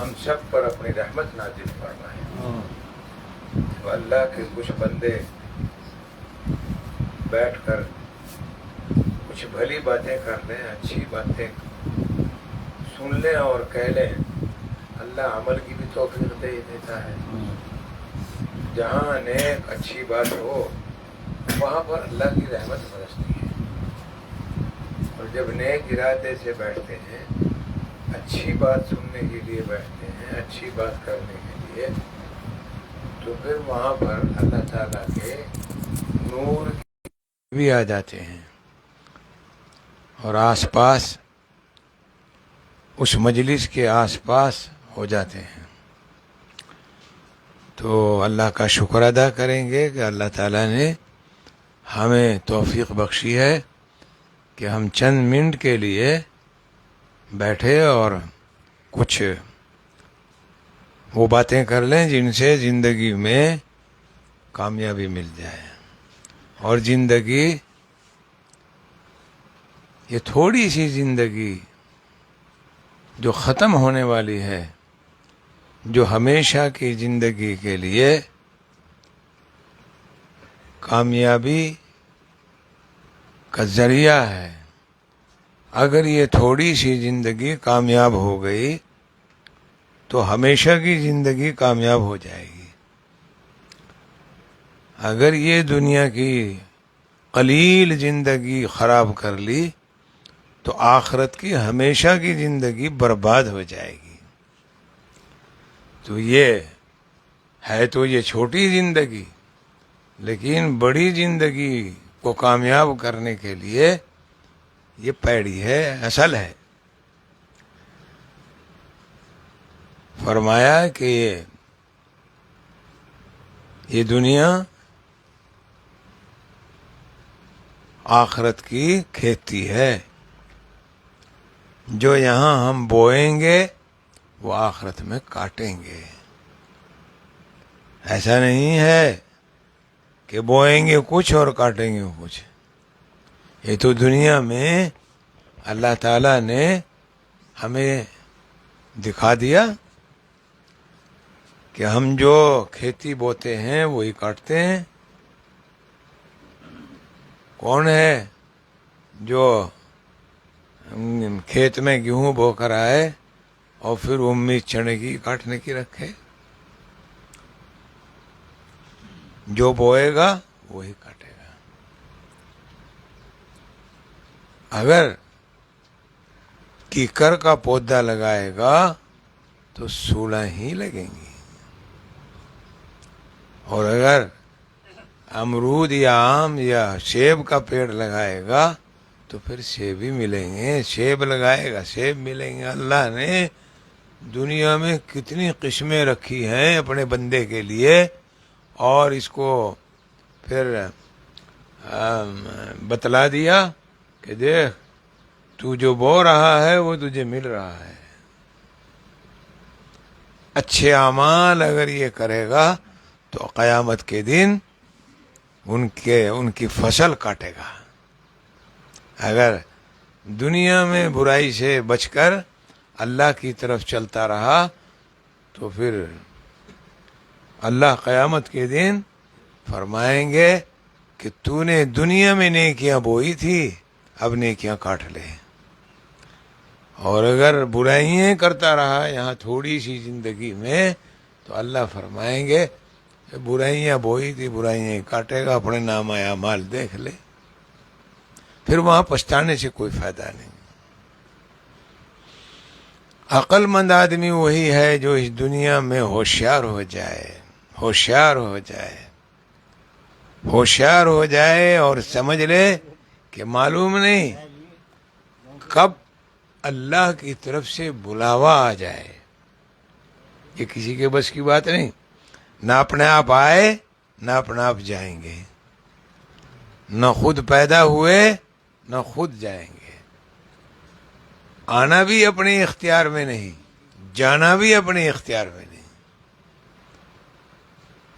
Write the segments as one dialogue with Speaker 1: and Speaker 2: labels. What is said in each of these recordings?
Speaker 1: ہم سب پر اپنی رحمت نازل فرمائے. تو اللہ کے کچھ بندے بیٹھ کر کچھ بھلی باتیں کر لیں، اچھی باتیں سن لیں اور کہہ لیں. اللہ عمل کی بھی توفیق دے دیتا ہے. جہاں نیک اچھی بات ہو وہاں پر اللہ کی رحمت برستی ہے. اور جب نیک ارادے سے بیٹھتے ہیں، اچھی بات سننے کے لیے بیٹھتے ہیں، اچھی بات کرنے کے لیے، تو پھر وہاں پر اللہ تعالیٰ کے نور بھی آ جاتے ہیں اور آس پاس اس مجلس کے آس پاس ہو جاتے ہیں. تو اللہ کا شکر ادا کریں گے کہ اللہ تعالیٰ نے ہمیں توفیق بخشی ہے کہ ہم چند منٹ کے لیے بیٹھے اور کچھ وہ باتیں کر لیں جن سے زندگی میں کامیابی مل جائے. اور زندگی، یہ تھوڑی سی زندگی جو ختم ہونے والی ہے، جو ہمیشہ کی زندگی کے لیے کامیابی کا ذریعہ ہے. اگر یہ تھوڑی سی زندگی کامیاب ہو گئی تو ہمیشہ کی زندگی کامیاب ہو جائے گی. اگر یہ دنیا کی قلیل زندگی خراب کر لی تو آخرت کی ہمیشہ کی زندگی برباد ہو جائے گی. تو یہ ہے تو یہ چھوٹی زندگی، لیکن بڑی زندگی کو کامیاب کرنے کے لیے یہ پیڑی ہے، اصل ہے. فرمایا کہ یہ دنیا آخرت کی کھیتی ہے. جو یہاں ہم بوئیں گے وہ آخرت میں کاٹیں گے. ایسا نہیں ہے کہ بوئیں گے کچھ اور کاٹیں گے کچھ. یہ تو دنیا میں اللہ تعالیٰ نے ہمیں دکھا دیا کہ ہم جو کھیتی بوتے ہیں وہی کاٹتے ہیں. کون ہے جو کھیت میں گیہوں بو کر آئے اور پھر امید چنے کی کاٹنے کی رکھے؟ جو بوئے گا وہی کاٹے گا. اگر کیکر کا پودا لگائے گا تو سولہ ہی لگیں گی، اور اگر امرود یا آم یا سیب کا پیڑ لگائے گا تو پھر سیب ہی ملیں گے. سیب لگائے گا سیب ملیں گے. اللہ نے دنیا میں کتنی قسمیں رکھی ہیں اپنے بندے کے لیے، اور اس کو پھر بتلا دیا کہ دیکھ تو جو بو رہا ہے وہ تجھے مل رہا ہے. اچھے اعمال اگر یہ کرے گا تو قیامت کے دن ان کی فصل کاٹے گا. اگر دنیا میں برائی سے بچ کر اللہ کی طرف چلتا رہا تو پھر اللہ قیامت کے دن فرمائیں گے کہ تو نے دنیا میں نیکیاں بوئی تھی، اب نیکیاں کاٹ لے. اور اگر برائیاں کرتا رہا یہاں تھوڑی سی زندگی میں تو اللہ فرمائیں گے کہ برائیاں بوئی تھی، برائیاں کاٹے گا. اپنے نام اعمال دیکھ لے. پھر وہاں پچھتانے سے کوئی فائدہ نہیں. عقل مند آدمی وہی ہے جو اس دنیا میں ہوشیار ہو جائے، ہوشیار ہو جائے، ہوشیار ہو جائے اور سمجھ لے کہ معلوم نہیں کب اللہ کی طرف سے بلاوا آ جائے. یہ کسی کے بس کی بات نہیں. نہ اپنے آپ آئے نہ اپنے آپ جائیں گے، نہ خود پیدا ہوئے نہ خود جائیں گے. آنا بھی اپنے اختیار میں نہیں، جانا بھی اپنے اختیار میں نہیں.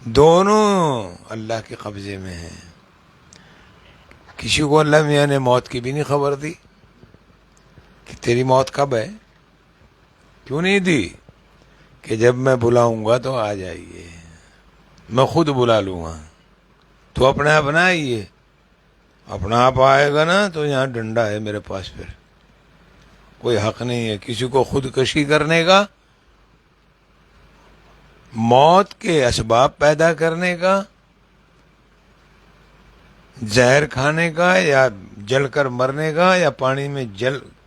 Speaker 1: دونوں اللہ کے قبضے میں ہیں. کسی کو اللہ میاں نے موت کی بھی نہیں خبر دی کہ تیری موت کب ہے. کیوں نہیں دی؟ کہ جب میں بلاؤں گا تو آ جائیے، میں خود بلا لوں گا، تو اپنے آپ نہ آئیے، اپنا آپ آئے گا نا تو یہاں ڈنڈا ہے میرے پاس، پھر کوئی حق نہیں ہے کسی کو خودکشی کرنے کا، موت کے اسباب پیدا کرنے کا، زہر کھانے کا، یا جل کر مرنے کا، یا پانی میں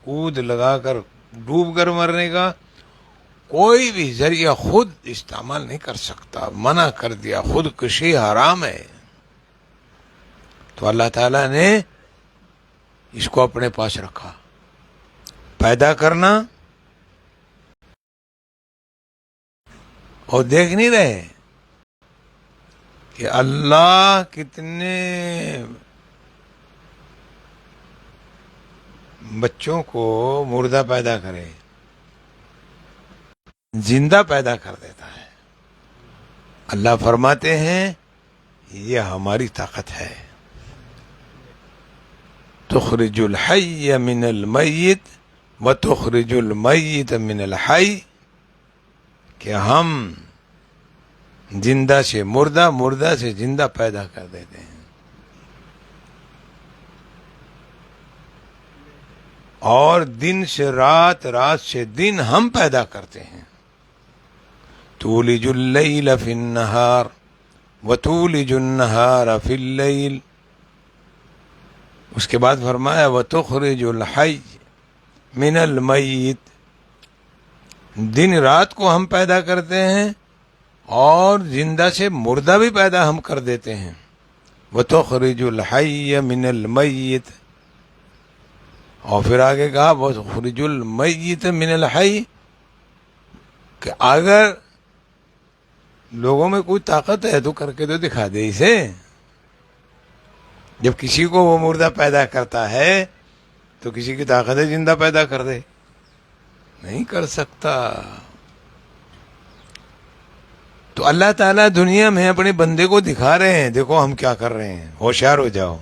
Speaker 1: کود لگا کر ڈوب کر مرنے کا، کوئی بھی ذریعہ خود استعمال نہیں کر سکتا، منع کر دیا، خودکشی حرام ہے۔ تو اللہ تعالیٰ نے اس کو اپنے پاس رکھا، پیدا کرنا، اور دیکھ نہیں رہے کہ اللہ کتنے بچوں کو مردہ پیدا کرے، زندہ پیدا کر دیتا ہے۔ اللہ فرماتے ہیں یہ ہماری طاقت ہے، تخرج الحی من المیت وتخرج المیت من الحی، کہ ہم زندہ سے مردہ، مردہ سے زندہ پیدا کر دیتے ہیں، اور دن سے رات، رات سے دن ہم پیدا کرتے ہیں۔ تولج اللیل فی النہار وتولج النہار فی اللیل، اس کے بعد فرمایا وتخرج الحی من المیت، دن رات کو ہم پیدا کرتے ہیں اور زندہ سے مردہ بھی پیدا ہم کر دیتے ہیں۔ وتخرج الحی من المیت، اور پھر آگے کہا وتخرج المیت من الحی، کہ اگر لوگوں میں کوئی طاقت ہے تو کر کے تو دکھا دے اسے، جب کسی کو وہ مردہ پیدا کرتا ہے تو کسی کی طاقت ہے زندہ پیدا کر دے؟ نہیں کر سکتا۔ تو اللہ تعالیٰ دنیا میں اپنے بندے کو دکھا رہے ہیں، دیکھو ہم کیا کر رہے ہیں، ہوشیار ہو جاؤ،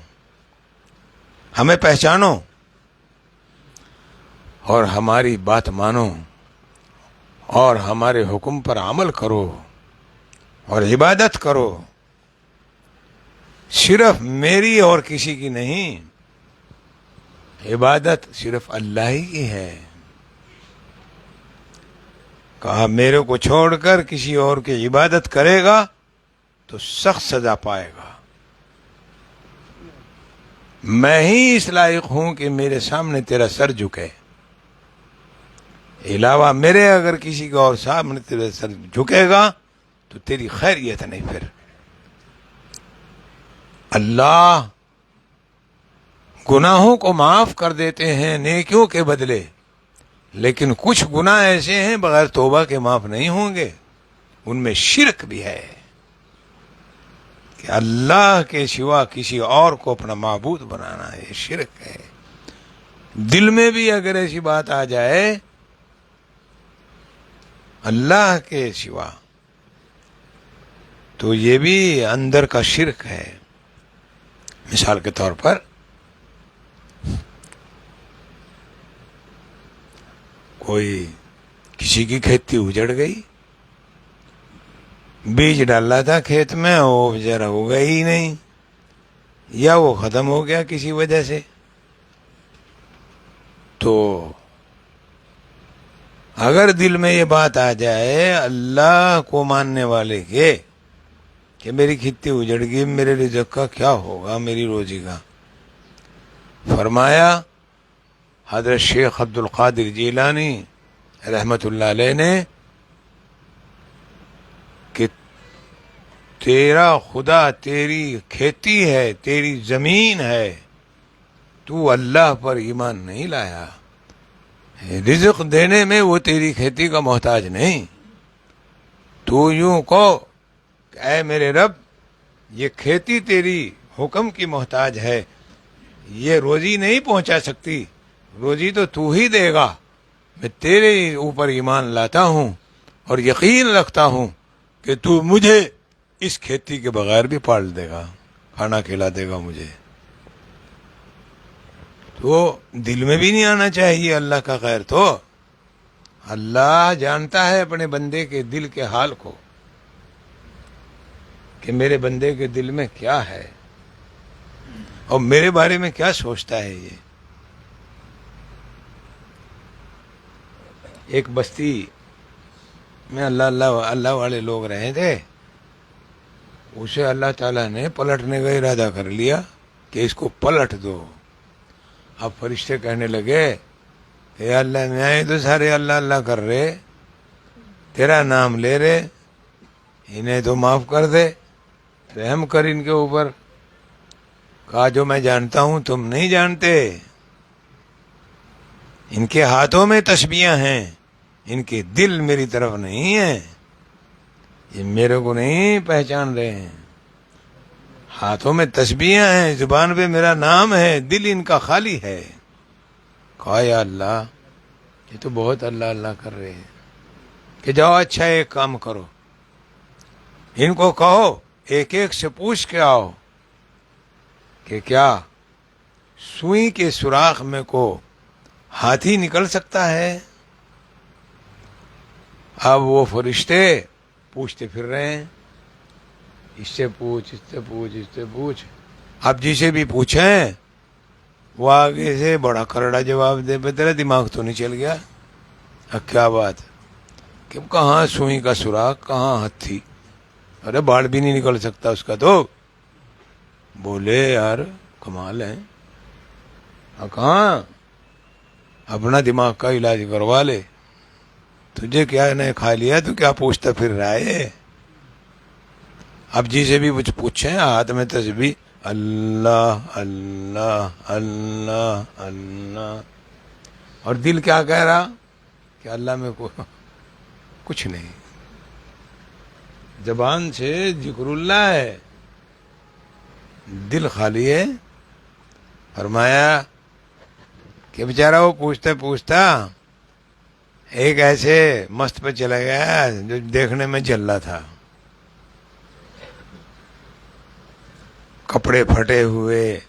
Speaker 1: ہمیں پہچانو اور ہماری بات مانو اور ہمارے حکم پر عمل کرو اور عبادت کرو، صرف میری اور کسی کی نہیں، عبادت صرف اللہ ہی کی ہے۔ کہا میرے کو چھوڑ کر کسی اور کی عبادت کرے گا تو سخت سزا پائے گا، میں ہی اس لائق ہوں کہ میرے سامنے تیرا سر جھکے، علاوہ میرے اگر کسی کا اور سامنے تیرا سر جھکے گا تو تیری خیریت نہیں۔ پھر اللہ گناہوں کو معاف کر دیتے ہیں نیکیوں کے بدلے، لیکن کچھ گناہ ایسے ہیں بغیر توبہ کے معاف نہیں ہوں گے، ان میں شرک بھی ہے کہ اللہ کے سوا کسی اور کو اپنا معبود بنانا، ہے شرک ہے۔ دل میں بھی اگر ایسی بات آ جائے اللہ کے سوا تو یہ بھی اندر کا شرک ہے۔ مثال کے طور پر کوئی کسی کی کھیتی اجڑ گئی، بیج ڈالا تھا کھیت میں، وہ ذرا ہوگا ہی نہیں، یا وہ ختم ہو گیا کسی وجہ سے، تو اگر دل میں یہ بات آ جائے اللہ کو ماننے والے کے کہ میری کھیتی اجڑ گئی، میرے رزق کا کیا ہوگا، میری روزی کا، فرمایا حضرت شیخ عبد القادر جیلانی رحمت اللہ علیہ نے کہ تیرا خدا تیری کھیتی ہے، تیری زمین ہے، تو اللہ پر ایمان نہیں لایا، رزق دینے میں وہ تیری کھیتی کا محتاج نہیں، تو یوں کہو کہ اے میرے رب یہ کھیتی تیری حکم کی محتاج ہے، یہ روزی نہیں پہنچا سکتی، روزی تو ہی دے گا، میں تیرے اوپر ایمان لاتا ہوں اور یقین رکھتا ہوں کہ تو مجھے اس کھیتی کے بغیر بھی پال دے گا، کھانا کھلا دے گا مجھے۔ تو دل میں بھی نہیں آنا چاہیے اللہ کا خیر، تو اللہ جانتا ہے اپنے بندے کے دل کے حال کو کہ میرے بندے کے دل میں کیا ہے اور میرے بارے میں کیا سوچتا ہے. یہ ایک بستی میں اللہ والے لوگ رہے تھے. اسے اللہ تعالیٰ نے پلٹنے کا ارادہ کر لیا کہ اس کو پلٹ دو. اب فرشتے کہنے لگے اے اللہ میاں تو سارے اللہ اللہ کر رہے, تیرا نام لے رہے, انہیں تو معاف کر دے, رحم کر ان کے اوپر. کہا جو میں جانتا ہوں تم نہیں جانتے. ان کے ہاتھوں میں تسبیحاں ہیں, ان کے دل میری طرف نہیں ہیں, یہ میرے کو نہیں پہچان رہے ہیں. ہاتھوں میں تسبیحاں ہیں, زبان پہ میرا نام ہے, دل ان کا خالی ہے. کہا یا اللہ یہ تو بہت اللہ اللہ کر رہے ہیں کہ جاؤ اچھا ایک کام کرو, ان کو کہو ایک ایک سے پوچھ کے آؤ کہ کیا سوئی کے سوراخ میں کو ہاتھی نکل سکتا ہے. اب وہ فرشتے پوچھتے پھر رہے ہیں, اس سے پوچھ, اس سے پوچھ, اس سے پوچھ. اب جسے بھی پوچھیں وہ آگے سے بڑا کرڑا جواب دے پہ تیرا دماغ تو نہیں چل گیا. اب کیا بات کہ کہاں سوئی کا سوراخ, کہاں ہاتھی, ارے باڑ بھی نہیں نکل سکتا اس کا. تو بولے یار کمال ہے, کہاں اپنا دماغ کا علاج کروا لے, تجھے کیا نہیں کھا لیا, تو کیا پوچھتا پھر رہا ہے. اب جسے بھی کچھ پوچھیں ہاتھ میں تسبیح اللہ اللہ اللہ اللہ, اور دل کیا کہہ رہا کہ اللہ میں کچھ نہیں. زبان سے ذکر اللہ ہے, دل خالی ہے. فرمایا کہ بیچارہ وہ پوچھتا پوچھتا ایک ایسے مست پہ چلا گیا جو دیکھنے میں جل رہا تھا, کپڑے پھٹے ہوئے,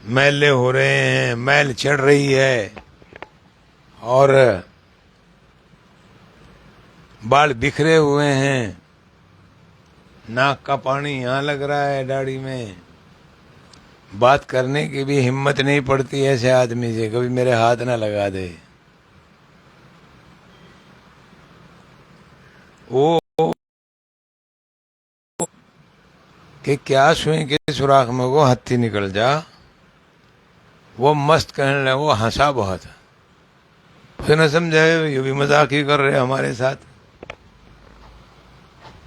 Speaker 1: میلے ہو رہے ہیں, میل چڑھ رہی ہے, اور بال بکھرے ہوئے ہیں, ناک کا پانی یہاں لگ رہا ہے داڑھی میں. بات کرنے کی بھی ہمت نہیں پڑتی ایسے آدمی سے, کبھی میرے ہاتھ نہ لگا دے. وہ کہ کیا سوئی کے سوراخ میں کو ہاتھی نکل جا. وہ مست کہنے لگا, وہ ہنسا بہت, پھر نہ سمجھا یہ بھی مذاق ہی کر رہے ہمارے ساتھ.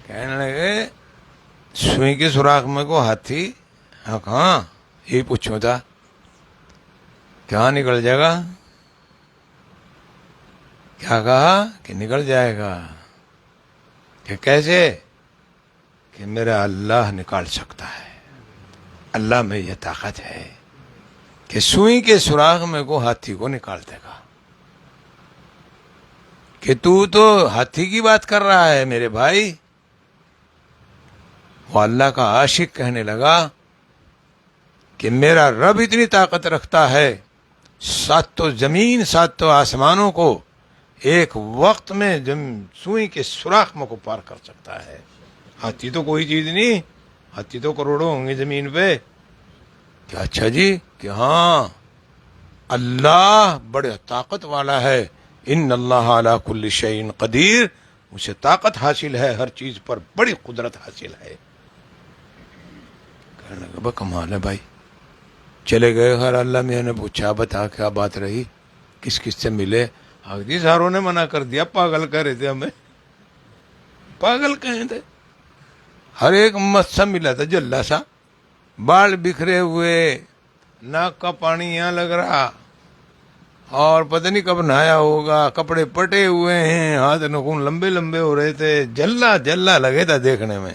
Speaker 1: کہنے لگے سوئی کے سوراخ میں کو ہاتھی, ہاں کہاں, یہی پوچھو تھا, کہاں نکل جائے گا. کیا کہا کہ نکل جائے گا. کہ کیسے, کہ میرا اللہ نکال سکتا ہے, اللہ میں یہ طاقت ہے کہ سوئی کے سوراخ میں کو ہاتھی کو نکال دے گا. کہ تو ہاتھی کی بات کر رہا ہے میرے بھائی. وہ اللہ کا عاشق کہنے لگا کہ میرا رب اتنی طاقت رکھتا ہے, ساتوں زمین ساتوں آسمانوں کو ایک وقت میں سوئی کے سوراخ میں کو پار کر سکتا ہے. ہاتھی تو کوئی چیز نہیں, ہاتھی تو کروڑوں ہوں گے زمین پہ. کیا اچھا جی, کہ ہاں اللہ بڑے طاقت والا ہے, ان اللہ علی کل شیء قدیر, اسے طاقت حاصل ہے, ہر چیز پر بڑی قدرت حاصل ہے. کہنے لگا با کمال ہے بھائی. چلے گئے خیر, اللہ میں نے پوچھا بتا کیا بات رہی, کس کس سے ملے. آگے ساروں نے منع کر دیا, پاگل کہہ رہے تھے ہمیں, پاگل کہیں تھے. ہر ایک مت سا ملا تھا جلا سا, بال بکھرے ہوئے, ناک کا پانی یہاں لگ رہا, اور پتہ نہیں کب نہایا ہوگا, کپڑے پٹے ہوئے ہیں, ہاتھ نخون لمبے لمبے ہو رہے تھے, جلا جلا لگے تھا دیکھنے میں.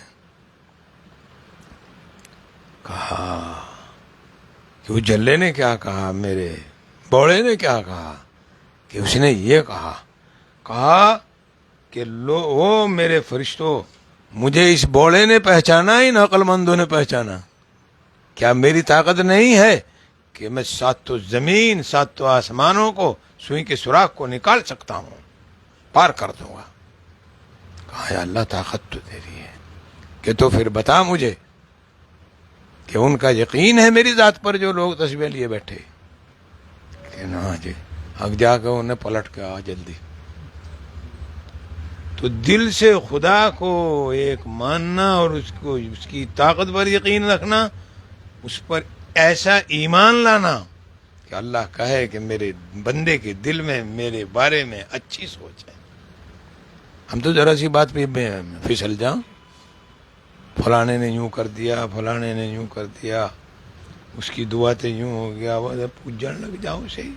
Speaker 1: کہا کہ وہ جلے نے کیا کہا, میرے بوڑے نے کیا کہا, کہ اس نے یہ کہا کہ وہ میرے فرشتوں, مجھے اس بوڑے نے پہچانا, ان عقل مندوں نے پہچانا. کیا میری طاقت نہیں ہے کہ میں ساتوں زمین ساتوں آسمانوں کو سوئی کے سوراخ کو نکال سکتا ہوں، پار کر دوں گا۔ کہا یا اللہ طاقت تو تیری ہے، کہ تو پھر بتا مجھے کہ ان کا یقین ہے میری ذات پر جو لوگ تسبیح لیے بیٹھے؟ کہ نا جی، اب جا کے انہیں پلٹ کے آ جلدی۔ تو دل سے خدا کو ایک ماننا اور اس کی طاقت پر یقین رکھنا، اس پر ایسا ایمان لانا کہ اللہ کہے کہ میرے بندے کے دل میں میرے بارے میں اچھی سوچ ہے۔ ہم تو ذرا سی بات پہ پھسل جاؤں، فلانے نے یوں کر دیا، فلانے نے یوں کر دیا، اس کی دعا تے یوں ہو گیا، وہ پوجن لگ جاؤ صحیح،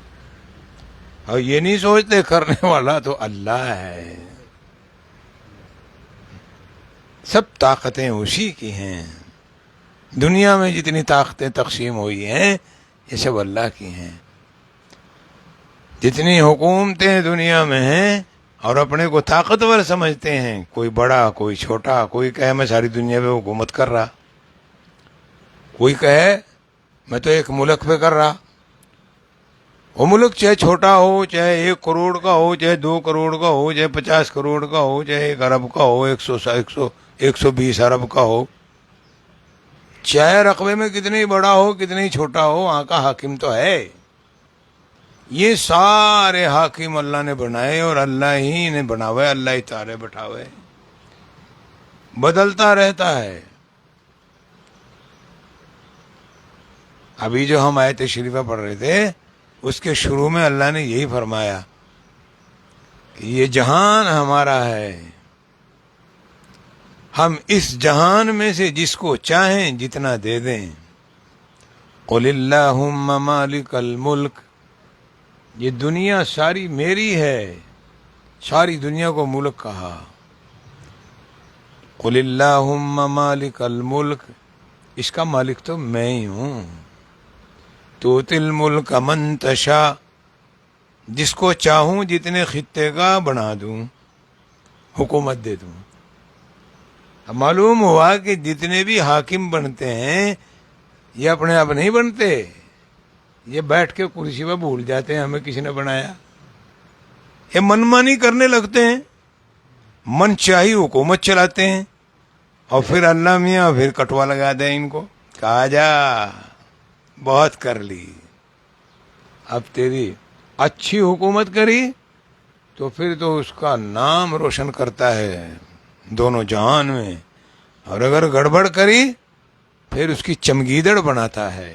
Speaker 1: اور یہ نہیں سوچتے کرنے والا تو اللہ ہے، سب طاقتیں اسی کی ہیں، دنیا میں جتنی طاقتیں تقسیم ہوئی ہیں یہ سب اللہ کی ہیں، جتنی حکومتیں دنیا میں ہیں اور اپنے کو طاقتور سمجھتے ہیں، کوئی بڑا کوئی چھوٹا، کوئی کہے میں ساری دنیا پہ حکومت کر رہا، کوئی کہے میں تو ایک ملک پہ کر رہا، وہ ملک چاہے چھوٹا ہو، چاہے 1 کروڑ کا ہو، چاہے 2 کروڑ کا ہو، چاہے 50 کروڑ کا ہو، چاہے 1 ارب کا ہو، 120 ارب کا ہو، چاہے رقبے میں کتنی بڑا ہو کتنی چھوٹا ہو، وہاں کا حاکم تو ہے۔ یہ سارے حاکم اللہ نے بنائے اور اللہ ہی نے بناوے، اللہ ہی تارے بٹھاوے، بدلتا رہتا ہے۔ ابھی جو ہم آیت شریفہ پڑھ رہے تھے اس کے شروع میں اللہ نے یہی فرمایا کہ یہ جہان ہمارا ہے، ہم اس جہان میں سے جس کو چاہیں جتنا دے دیں۔ قل اللہم مالک الملک، یہ دنیا ساری میری ہے، ساری دنیا کو ملک کہا۔ قل اللہم مالک الملک، اس کا مالک تو میں ہی ہوں۔ تؤتی الملک من تشاء، جس کو چاہوں جتنے خطے کا بنا دوں، حکومت دے دوں۔ اب معلوم ہوا کہ جتنے بھی حاکم بنتے ہیں یہ اپنے آپ نہیں بنتے، یہ بیٹھ کے کرسی پہ بھول جاتے ہیں ہمیں کسی نے بنایا، یہ من مانی کرنے لگتے ہیں، من چاہی حکومت چلاتے ہیں، اور پھر اللہ میاں پھر کٹوا لگا دیں ان کو، کہا جا بہت کر لی، اب تیری اچھی حکومت کری تو پھر تو اس کا نام روشن کرتا ہے دونوں جہان میں، اور اگر گڑبڑ کری پھر اس کی چمگیدڑ بناتا ہے،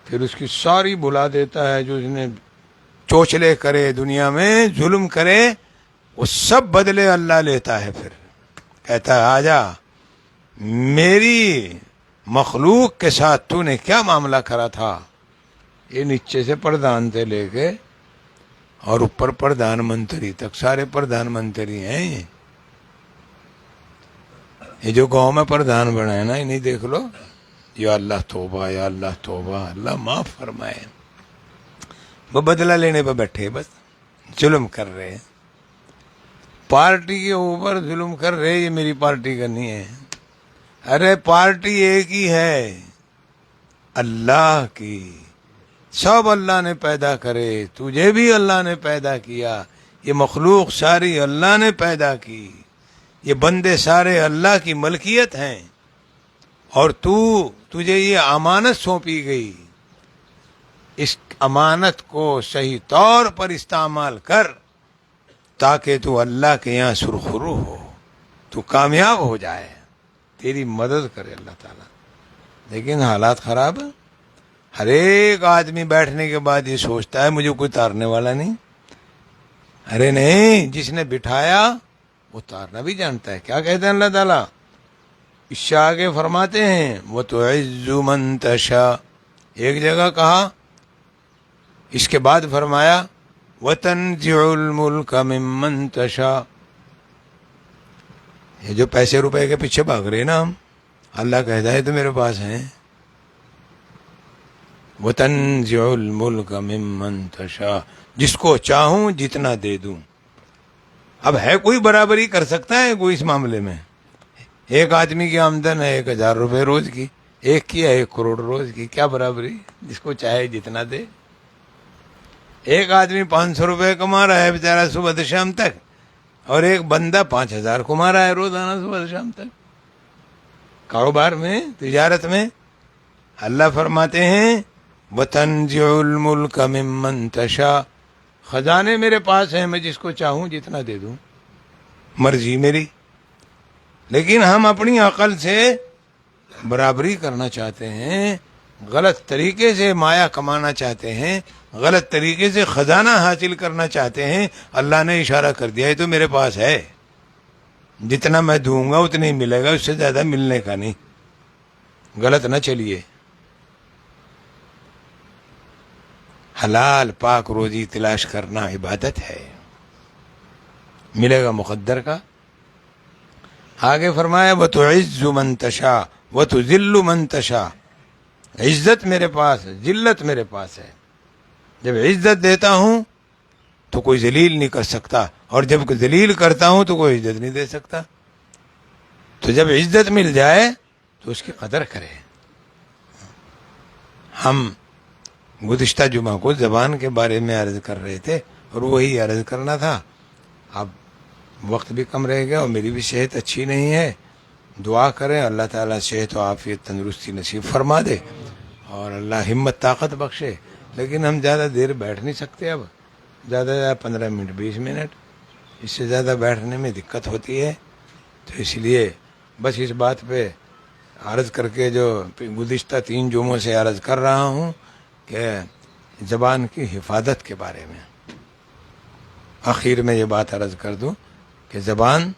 Speaker 1: پھر اس کی ساری بلا دیتا ہے، جو اس نے چوچلے کرے دنیا میں ظلم کرے وہ سب بدلے اللہ لیتا ہے، پھر کہتا ہے آجا میری مخلوق کے ساتھ تو نے کیا معاملہ کرا تھا۔ یہ نیچے سے پردھان سے لے کے اور اوپر پردھان منتری تک سارے پردھان منتری ہیں، یہ جو گاؤں میں پردھان بنا ہے نا انہیں دیکھ لو، یا اللہ توبہ یا اللہ توبہ، اللہ معاف فرمائے، وہ بدلہ لینے پہ بیٹھے بس ظلم کر رہے ہیں، پارٹی کے اوپر ظلم کر رہے، یہ میری پارٹی کرنی ہے، ارے پارٹی ایک ہی ہے اللہ کی، سب اللہ نے پیدا کرے، تجھے بھی اللہ نے پیدا کیا، یہ مخلوق ساری اللہ نے پیدا کی، یہ بندے سارے اللہ کی ملکیت ہیں، اور تجھے یہ امانت سونپی گئی، اس امانت کو صحیح طور پر استعمال کر تاکہ تو اللہ کے یہاں سرخرو ہو، تو کامیاب ہو جائے، تیری مدد کرے اللہ تعالیٰ۔ لیکن حالات خراب ہیں، ہر ایک آدمی بیٹھنے کے بعد یہ سوچتا ہے مجھے کوئی تارنے والا نہیں، ارے نہیں، جس نے بٹھایا وہ تارنا بھی جانتا ہے۔ کیا کہتے ہیں اللہ تعالیٰ؟ اس سے آگے فرماتے ہیں وَتُعِزُّ مَن تَشَاءُ، ایک جگہ کہا، اس کے بعد فرمایا وَتَنزِعُ الْمُلْكَ مِمَّن تَشَاءُ، یہ جو پیسے روپے کے پیچھے بھاگ رہے نا ہم، اللہ کہتا ہے تو میرے پاس ہیں، وَتَنزِعُ الْمُلْكَ مِمَّن تَشَاءُ، جس کو چاہوں جتنا دے دوں۔ اب ہے کوئی برابری کر سکتا ہے کوئی اس معاملے میں؟ ایک آدمی کی آمدن ہے 1000 روپے روز کی، ایک کیا 1 کروڑ روز کی کیا برابری, جس کو چاہے جتنا دے. ایک آدمی 500 روپے کما رہا ہے بیچارہ صبح سے شام تک, اور ایک بندہ 5000 کما رہا ہے روزانہ صبح سے شام تک. کاروبار میں, تجارت میں اللہ فرماتے ہیں وَتَنزِعُ الْمُلْكَ مِمَّن تَشَاءُ, خزانے میرے پاس ہیں, میں جس کو چاہوں جتنا دے دوں, مرضی میری. لیکن ہم اپنی عقل سے برابری کرنا چاہتے ہیں, غلط طریقے سے مایا کمانا چاہتے ہیں, غلط طریقے سے خزانہ حاصل کرنا چاہتے ہیں. اللہ نے اشارہ کر دیا ہے تو میرے پاس ہے, جتنا میں دوں گا اتنا ہی ملے گا, اس سے زیادہ ملنے کا نہیں. غلط نہ چلیے. حلال پاک روزی تلاش کرنا عبادت ہے, ملے گا مقدر کا. آگے فرمایا وَتُعِزُّ مَن تَشَاءُ وَتُذِلُّ مَن تَشَاءُ, عزت میرے پاس ہے, ذلت میرے پاس ہے. جب عزت دیتا ہوں تو کوئی ذلیل نہیں کر سکتا, اور جب ذلیل کرتا ہوں تو کوئی عزت نہیں دے سکتا. تو جب عزت مل جائے تو اس کی قدر کرے. ہم گزشتہ جمعہ کو زبان کے بارے میں عرض کر رہے تھے, اور وہی عرض کرنا تھا. اب وقت بھی کم رہ گیا اور میری بھی صحت اچھی نہیں ہے. دعا کریں اللہ تعالیٰ صحت و عافیت تندرستی نصیب فرما دے, اور اللہ ہمت طاقت بخشے. لیکن ہم زیادہ دیر بیٹھ نہیں سکتے, اب زیادہ سے زیادہ 15 منٹ 20 منٹ, اس سے زیادہ بیٹھنے میں دقت ہوتی ہے. تو اس لیے بس اس بات پہ عرض کر کے جو گزشتہ 3 جمعوں سے عرض کر رہا ہوں کہ زبان کی حفاظت کے بارے میں آخر میں یہ بات عرض کر دوں کہ زبان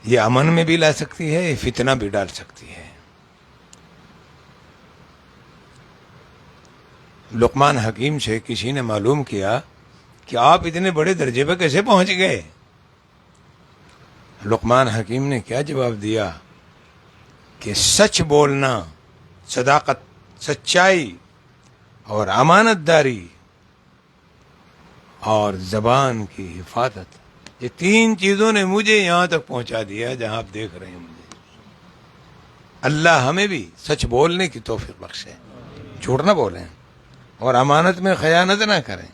Speaker 1: یہ امن میں بھی لا سکتی ہے, یہ فتنہ بھی ڈال سکتی ہے. لقمان حکیم سے کسی نے معلوم کیا کہ آپ اتنے بڑے درجے پہ کیسے پہنچ گئے. لقمان حکیم نے کیا جواب دیا کہ سچ بولنا, صداقت, سچائی اور امانت داری اور زبان کی حفاظت, یہ 3 چیزوں نے مجھے یہاں تک پہنچا دیا جہاں آپ دیکھ رہے ہیں مجھے. اللہ ہمیں بھی سچ بولنے کی توفیق بخشے, جھوٹ نہ بولیں اور امانت میں خیانت نہ کریں.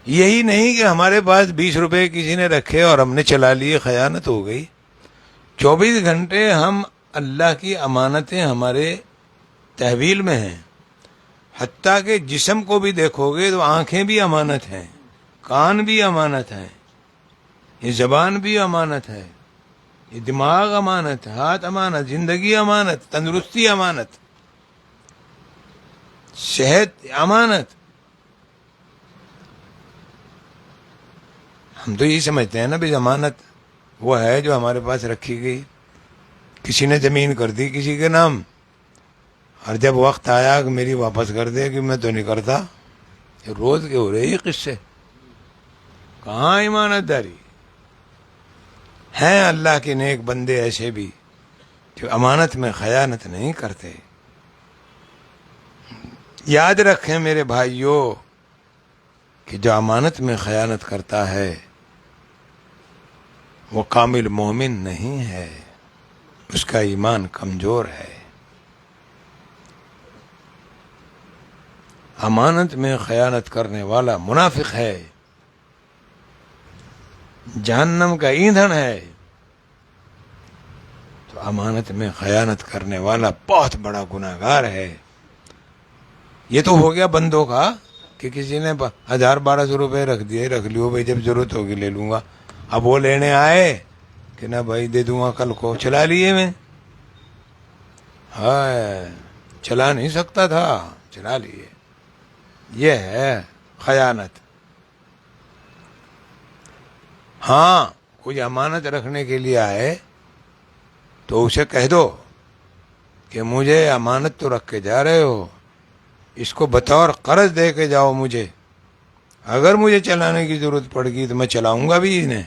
Speaker 1: یہی نہیں کہ ہمارے پاس 20 روپے کسی نے رکھے اور ہم نے چلا لیے, خیانت ہو گئی. 24 گھنٹے ہم اللہ کی امانتیں ہمارے تحویل میں ہیں. حتیٰ کہ جسم کو بھی دیکھو گے تو آنکھیں بھی امانت ہیں, کان بھی امانت ہیں, یہ زبان بھی امانت ہے, یہ دماغ امانت, ہاتھ امانت, زندگی امانت, تندرستی امانت, صحت امانت. ہم تو یہی سمجھتے ہیں نا بھی امانت وہ ہے جو ہمارے پاس رکھی گئی. کسی نے زمین کر دی کسی کے نام, اور جب وقت آیا کہ میری واپس کر دے کہ میں تو نہیں کرتا. یہ روز کے ہو رہے یہ قصے. کہاں امانت داری ہیں. اللہ کے نیک بندے ایسے بھی جو امانت میں خیانت نہیں کرتے. یاد رکھیں میرے بھائیوں کہ جو امانت میں خیانت کرتا ہے وہ کامل مومن نہیں ہے, اس کا ایمان کمزور ہے. امانت میں خیانت کرنے والا منافق ہے, جہنم کا ایندھن ہے. تو امانت میں خیانت کرنے والا بہت بڑا گناہگار ہے. یہ تو ہو گیا بندوں کا کہ کسی نے 1000-1200 روپے رکھ دیے, رکھ لیو بھائی, جب ضرورت ہوگی لے لوں گا. اب وہ لینے آئے کہ نہ بھائی دے دوں گا کل کو, چلا لیے میں. ہائے چلا نہیں سکتا تھا, چلا لیے. یہ ہے خیانت. ہاں کوئی امانت رکھنے کے لیے آئے تو اسے کہہ دو کہ مجھے امانت تو رکھ کے جا رہے ہو, اس کو بطور قرض دے کے جاؤ مجھے, اگر مجھے چلانے کی ضرورت پڑ گئی تو میں چلاؤں گا بھی انہیں,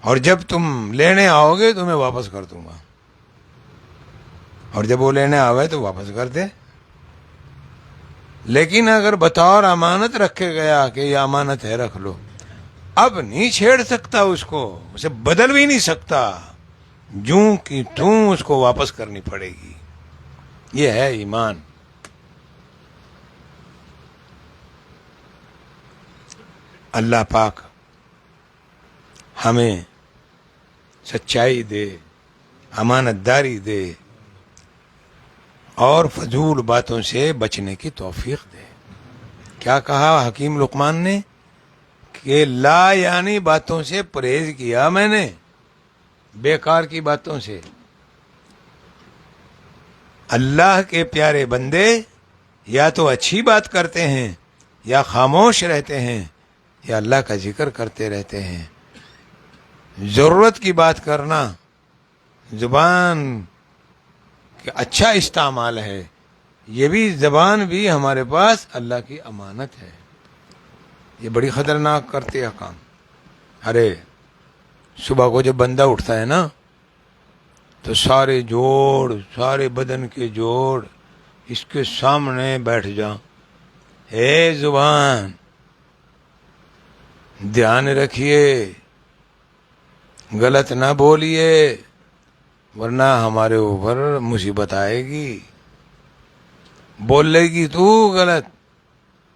Speaker 1: اور جب تم لینے آؤ گے تو میں واپس کر دوں گا. اور جب وہ لینے آوے تو واپس کر دے. لیکن اگر بطور امانت رکھے گیا کہ یہ امانت ہے رکھ لو, اب نہیں چھیڑ سکتا اس کو, اسے بدل بھی نہیں سکتا. جوں کی توں اس کو واپس کرنی پڑے گی. یہ ہے ایمان. اللہ پاک ہمیں سچائی دے، امانت داری دے، اور فضول باتوں سے بچنے کی توفیق دے. کیا کہا حکیم لقمان نے کہ لا یعنی باتوں سے پرہیز کیا میں نے، بیکار کی باتوں سے. اللہ کے پیارے بندے یا تو اچھی بات کرتے ہیں یا خاموش رہتے ہیں یا اللہ کا ذکر کرتے رہتے ہیں. ضرورت کی بات کرنا زبان کا اچھا استعمال ہے. یہ بھی زبان بھی ہمارے پاس اللہ کی امانت ہے. یہ بڑی خطرناک کرتے ہیں کام. ارے صبح کو جب بندہ اٹھتا ہے نا تو سارے جوڑ، سارے بدن کے جوڑ اس کے سامنے بیٹھ جا. اے زبان دھیان رکھیے، غلط نہ بولیے ورنہ ہمارے اوپر مصیبت آئے گی. بول لے گی تو غلط،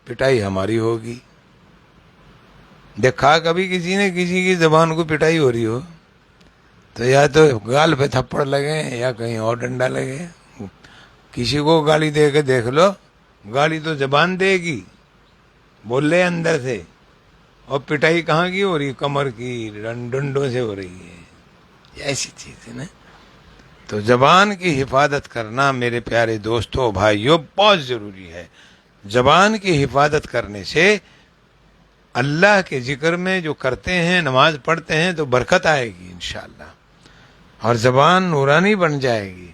Speaker 1: پٹائی ہماری ہوگی. دیکھا کبھی کسی نے کسی کی زبان کو پٹائی ہو رہی ہو تو یا تو گال پہ تھپڑ لگے یا کہیں اور ڈنڈا لگے. کسی کو گالی دے کے دیکھ لو، گالی تو زبان دے گی، بول لے اندر سے. اور پٹائی کہاں کی ہو رہی؟ کمر کی ڈنڈوں سے ہو رہی ہے. یہ ایسی چیز ہے نا. تو زبان کی حفاظت کرنا میرے پیارے دوستوں بھائیوں بہت ضروری ہے. زبان کی حفاظت کرنے سے اللہ کے ذکر میں جو کرتے ہیں، نماز پڑھتے ہیں تو برکت آئے گی انشاءاللہ، اور زبان نورانی بن جائے گی.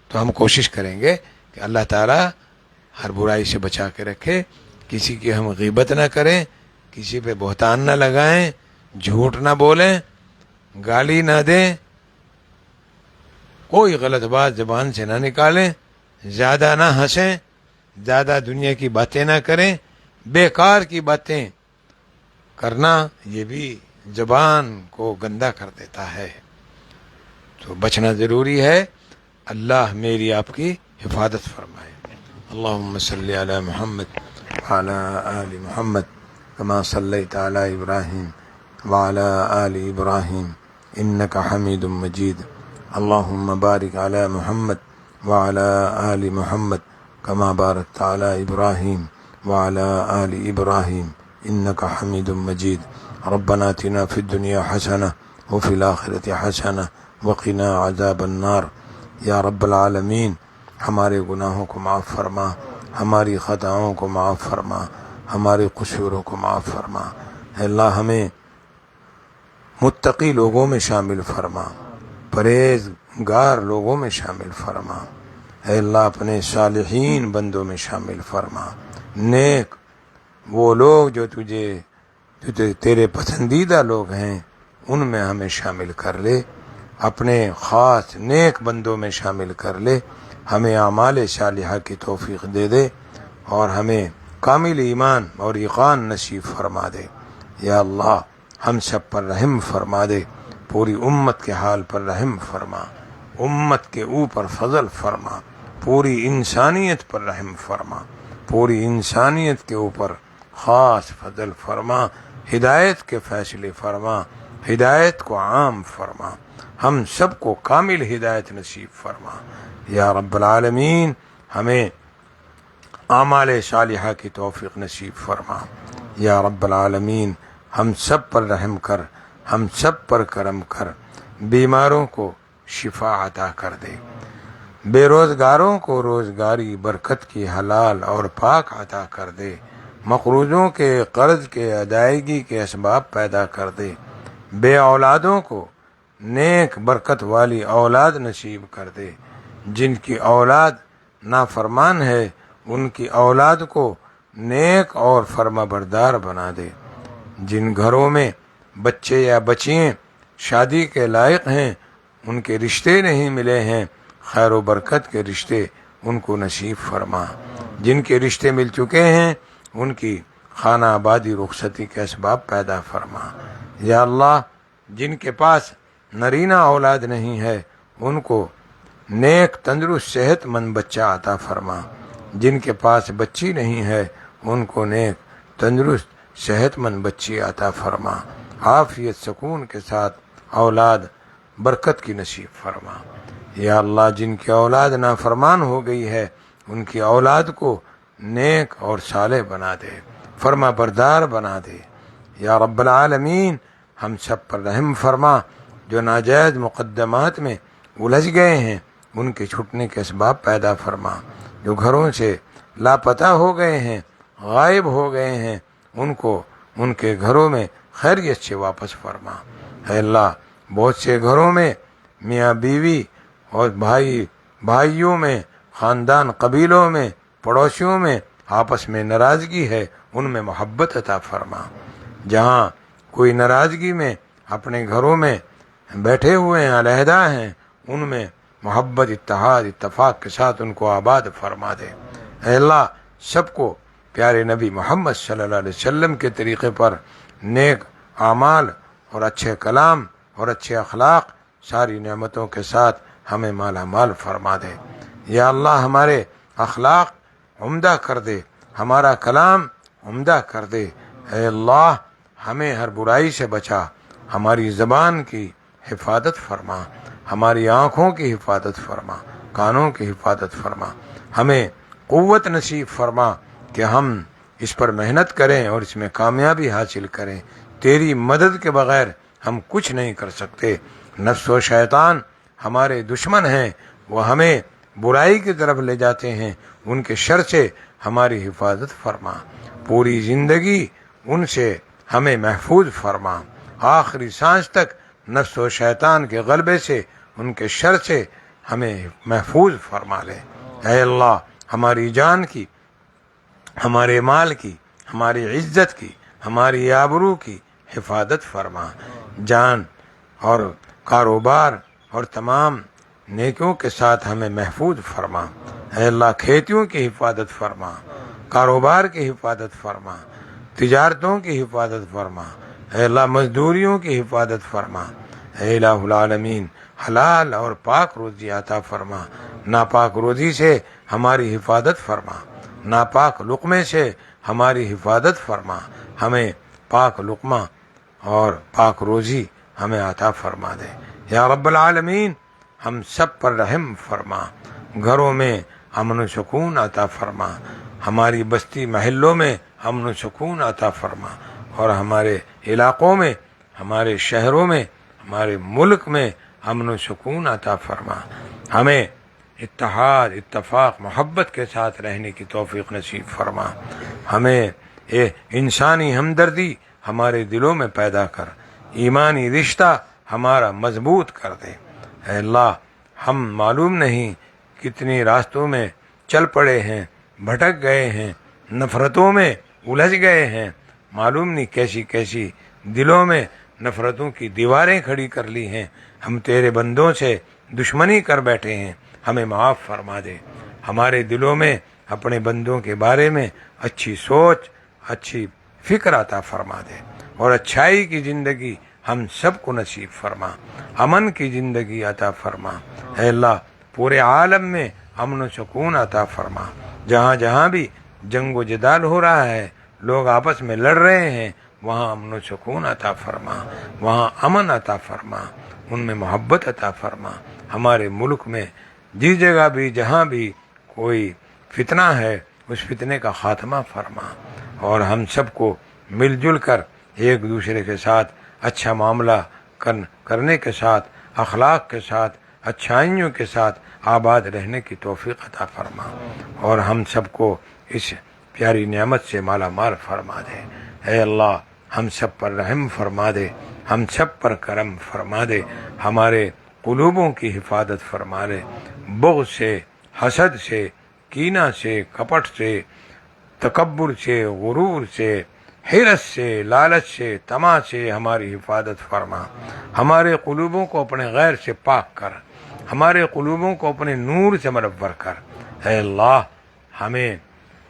Speaker 1: تو ہم کوشش کریں گے کہ اللہ تعالی ہر برائی سے بچا کے رکھے. کسی کی ہم غیبت نہ کریں، کسی پہ بہتان نہ لگائیں، جھوٹ نہ بولیں، گالی نہ دیں، کوئی غلط بات زبان سے نہ نکالیں، زیادہ نہ ہنسیں، زیادہ دنیا کی باتیں نہ کریں. بیکار کی باتیں کرنا یہ بھی زبان کو گندا کر دیتا ہے. تو بچنا ضروری ہے. اللہ میری آپ کی حفاظت فرمائے. اللہم صلی علی محمد وعلی آل محمد کما صلیت علی ابراہیم وعلی آل ابراہیم انک حمید مجید. اللہم بارک علی محمد وعلی آل محمد کما بارکت علی ابراہیم وعلی آل ابراہیم انک حمید مجید. ربنا آتنا فی الدنیا حسنہ وفی الآخرۃ حسنہ وقنا عذاب النار. یا رب العالمین ہمارے گناہوں کو معاف فرما، ہماری خطاؤں کو معاف فرما، ہمارے قصوروں کو معاف فرما. اے اللہ ہمیں متقی لوگوں میں شامل فرما، پرہیزگار لوگوں میں شامل فرما. اے اللہ اپنے صالحین بندوں میں شامل فرما. نیک وہ لوگ جو تیرے پسندیدہ لوگ ہیں ان میں ہمیں شامل کر لے. اپنے خاص نیک بندوں میں شامل کر لے. ہمیں اعمال صالحہ کی توفیق دے دے اور ہمیں کامل ایمان اور یقین نصیب فرما دے. یا اللہ ہم سب پر رحم فرما دے. پوری امت کے حال پر رحم فرما، امت کے اوپر فضل فرما، پوری انسانیت پر رحم فرما، پوری انسانیت کے اوپر خاص فضل فرما. ہدایت کے فیصلے فرما، ہدایت کو عام فرما، ہم سب کو کامل ہدایت نصیب فرما. یا رب العالمین ہمیں اعمال صالحہ کی توفیق نصیب فرما. یا رب العالمین ہم سب پر رحم کر، ہم سب پر کرم کر. بیماروں کو شفا عطا کر دے، بے روزگاروں کو روزگاری برکت کی حلال اور پاک عطا کر دے. مقروضوں کے قرض کے ادائیگی کے اسباب پیدا کر دے. بے اولادوں کو نیک برکت والی اولاد نصیب کر دے. جن کی اولاد نافرمان ہے ان کی اولاد کو نیک اور فرما بردار بنا دے. جن گھروں میں بچے یا بچیاں شادی کے لائق ہیں ان کے رشتے نہیں ملے ہیں، خیر و برکت کے رشتے ان کو نصیب فرما. جن کے رشتے مل چکے ہیں ان کی خانہ آبادی رخصتی کے اسباب پیدا فرما. یا اللہ جن کے پاس نرینہ اولاد نہیں ہے ان کو نیک تندرست صحت مند بچہ عطا فرما، جن کے پاس بچی نہیں ہے ان کو نیک تندرست صحت مند بچی عطا فرما، عافیت سکون کے ساتھ اولاد برکت کی نصیب فرما۔ یا اللہ جن کی اولاد نافرمان ہو گئی ہے ان کی اولاد کو نیک اور صالح بنا دے، فرما بردار بنا دے۔ یا رب العالمین ہم سب پر رحم فرما، جو ناجائز مقدمات میں الجھ گئے ہیں ان کے چھٹنے کے اسباب پیدا فرما، جو گھروں سے لاپتہ ہو گئے ہیں غائب ہو گئے ہیں ان کو ان کے گھروں میں خیریت سے واپس فرما۔ اے اللہ بہت سے گھروں میں میاں بیوی اور بھائیوں میں، خاندان قبیلوں میں، پڑوسیوں میں آپس میں ناراضگی ہے، ان میں محبت عطا فرما۔ جہاں کوئی ناراضگی میں اپنے گھروں میں بیٹھے ہوئے ہیں، علیحدہ ہیں، ان میں محبت، اتحاد، اتفاق کے ساتھ ان کو آباد فرما دے۔ اے اللہ سب کو پیارے نبی محمد صلی اللہ علیہ وسلم کے طریقے پر نیک اعمال اور اچھے کلام اور اچھے اخلاق ساری نعمتوں کے ساتھ ہمیں مالا مال فرما دے۔ یا اللہ ہمارے اخلاق عمدہ کر دے، ہمارا کلام عمدہ کر دے۔ اے اللہ ہمیں ہر برائی سے بچا، ہماری زبان کی حفاظت فرما، ہماری آنکھوں کی حفاظت فرما، کانوں کی حفاظت فرما، ہمیں قوت نصیب فرما کہ ہم اس پر محنت کریں اور اس میں کامیابی حاصل کریں۔ تیری مدد کے بغیر ہم کچھ نہیں کر سکتے۔ نفس و شیطان ہمارے دشمن ہیں، وہ ہمیں برائی کی طرف لے جاتے ہیں، ان کے شر سے ہماری حفاظت فرما، پوری زندگی ان سے ہمیں محفوظ فرما، آخری سانس تک نفس و شیطان کے غلبے سے ان کے شر سے ہمیں محفوظ فرما لے۔ اے اللہ ہماری جان کی، ہمارے مال کی، ہماری عزت کی، ہماری آبرو کی حفاظت فرما، جان اور کاروبار اور تمام نیکیوں کے ساتھ ہمیں محفوظ فرما۔ اے اللہ کھیتیوں کی حفاظت فرما، کاروبار کی حفاظت فرما، تجارتوں کی حفاظت فرما۔ اے اللہ مزدوریوں کی حفاظت فرما۔ اے الہ العالمین حلال اور پاک روزی عطا فرما، ناپاک روزی سے ہماری حفاظت فرما، ناپاک لقمے سے ہماری حفاظت فرما، ہمیں پاک لقمہ اور پاک روزی ہمیں عطا فرما دے۔ یا رب العالمین ہم سب پر رحم فرما، گھروں میں امن و سکون عطا فرما، ہماری بستی محلوں میں امن و سکون عطا فرما، اور ہمارے علاقوں میں، ہمارے شہروں میں، ہمارے ملک میں امن و سکون عطا فرما، ہمیں اتحاد، اتفاق، محبت کے ساتھ رہنے کی توفیق نصیب فرما، ہمیں انسانی ہمدردی ہمارے دلوں میں پیدا کر، ایمانی رشتہ ہمارا مضبوط کر دے۔ اے اللہ ہم معلوم نہیں کتنی راستوں میں چل پڑے ہیں، بھٹک گئے ہیں، نفرتوں میں الجھ گئے ہیں، معلوم نہیں کیسی کیسی دلوں میں نفرتوں کی دیواریں کھڑی کر لی ہیں، ہم تیرے بندوں سے دشمنی کر بیٹھے ہیں، ہمیں معاف فرما دے، ہمارے دلوں میں اپنے بندوں کے بارے میں اچھی سوچ، اچھی فکر عطا فرما دے، اور اچھائی کی زندگی ہم سب کو نصیب فرما، امن کی زندگی عطا فرما۔ اے اللہ پورے عالم میں امن و سکون عطا فرما، جہاں جہاں بھی جنگ و جدال ہو رہا ہے، لوگ آپس میں لڑ رہے ہیں، وہاں امن و سکون عطا فرما، وہاں امن عطا فرما، ان میں محبت عطا فرما، ہمارے ملک میں جس جگہ بھی جہاں بھی کوئی فتنہ ہے اس فتنے کا خاتمہ فرما، اور ہم سب کو مل جل کر ایک دوسرے کے ساتھ اچھا معاملہ کرنے کے ساتھ، اخلاق کے ساتھ، اچھائیوں کے ساتھ آباد رہنے کی توفیق عطا فرما، اور ہم سب کو اس پیاری نعمت سے مالا مال فرما دے۔ اے اللہ ہم سب پر رحم فرما دے، ہم سب پر کرم فرما دے، ہمارے قلوبوں کی حفاظت فرما دے، بغض سے، حسد سے، کینہ سے، کپٹ سے، تکبر سے، غرور سے، حرص سے، لالچ سے، طمع سے ہماری حفاظت فرما، ہمارے قلوبوں کو اپنے غیر سے پاک کر، ہمارے قلوبوں کو اپنے نور سے منور کر۔ اے اللہ ہمیں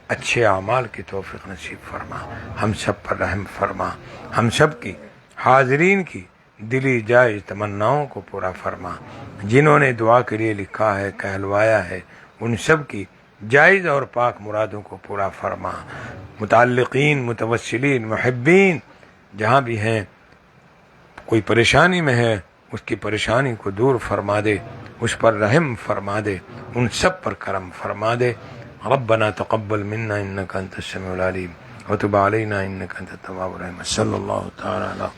Speaker 1: اچھے اعمال کی توفیق نصیب فرما، ہم سب پر رحم فرما، ہم سب کی، حاضرین کی دلی جائز تمناؤں کو پورا فرما، جنہوں نے دعا کے لیے لکھا ہے کہلوایا ہے ان سب کی جائز اور پاک مرادوں کو پورا فرما، متعلقین متوسلین محبین جہاں بھی ہیں کوئی پریشانی میں ہے اس کی پریشانی کو دور فرما دے، اس پر رحم فرما دے، ان سب پر کرم فرما دے۔ ربنا تقبل منا انك انت السميع العليم وتب علينا انك انت التواب الرحيم صلی اللہ تعالی علیہ